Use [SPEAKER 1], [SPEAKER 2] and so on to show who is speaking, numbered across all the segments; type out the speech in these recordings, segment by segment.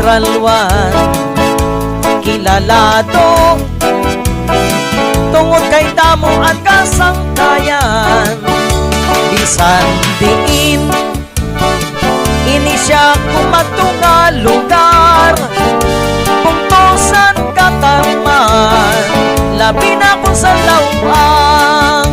[SPEAKER 1] ralwan kilalado tungod kay damo ang kasangkayan. Bisan diin ini siya kumatunga lugar, pungtosan katarman labi na kung sa lawang.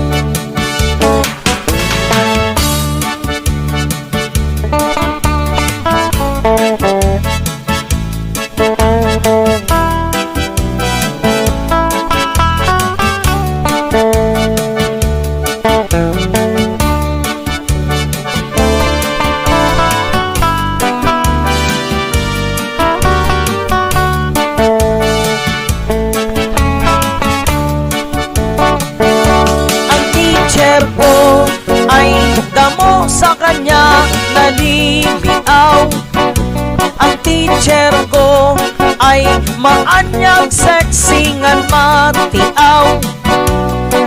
[SPEAKER 1] Ay damo sa kanya naliliaw. Ang teacher ko ay maanyag sexy ngan matiaw.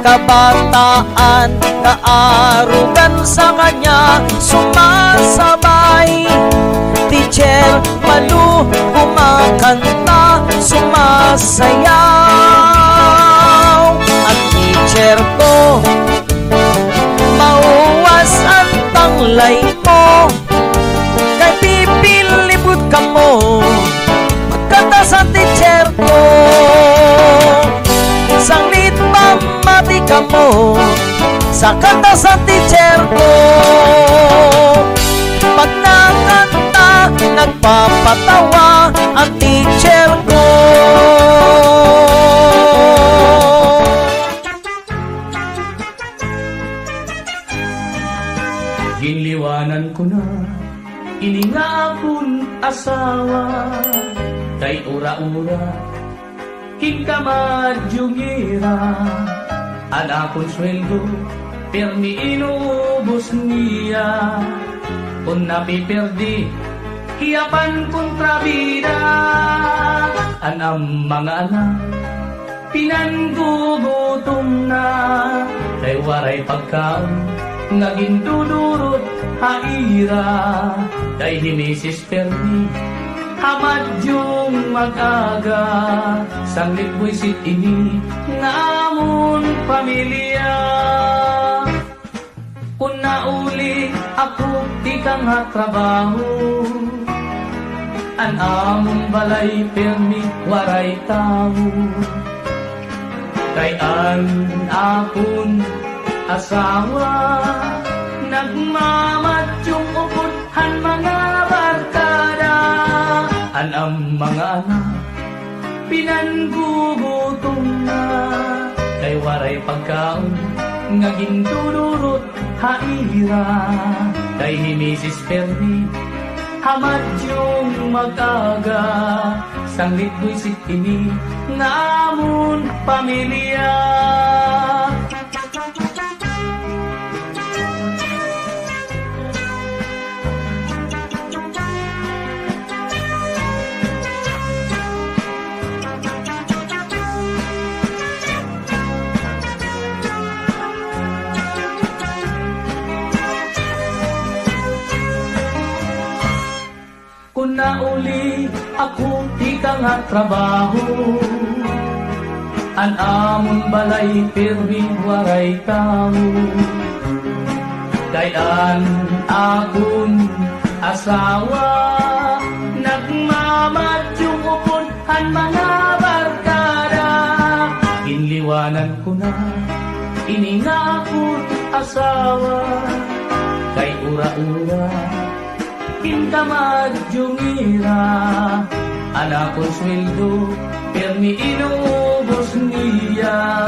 [SPEAKER 1] Kabataan kaarugan sa kanya sumasabay. Teacher malu kumakanta sumasayaw. Ang teacher ko mauwas ang tanglay mo, kay pipilibot ka mo magkanta sa teacher ko. Isang lit pamati ka mo sa kanta sa teacher ko. Pag nakanta nagpapatawa ang teacher ko.
[SPEAKER 2] Ginliwanan ko na iningakon asawa, kay ura-ura higkamadyungira. Ang akong sweldo permi inubos niya, kung napiperdi hiyapan kontrabida. Ang mga anak pinanggugutom na, kay waray pagkaon naging dudurot haira. Kay himisis permi hamadyong mag-aga, sanglit buisit ini ngamon pamilya. Kung nauli ako di ka nga trabaho, an among balay permi waray tao. Kay an akon asawa nagmamadyong uputhan mga barkada. Ang mga anak pinanggugutom na, kay waray pagkaon ngaging dudurot haira. Kay himisis permi hamadyong mag-aga, sanglit buisit ini ngamon pamilya. Kung nauli ako di ka nga trabaho, an amon balay permi waray tao. Kay an akon asawa nagmamadyong uputhan mga barkada. Inliwanan ko na iningakon asawa, kay ura-ura higkamadyungira. Anak kong sweldo permi inubos niya,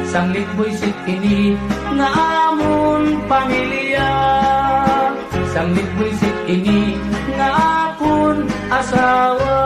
[SPEAKER 2] sanglit buisit ini ngamon pamilya. Sanglit buisit ini ngapon asawa.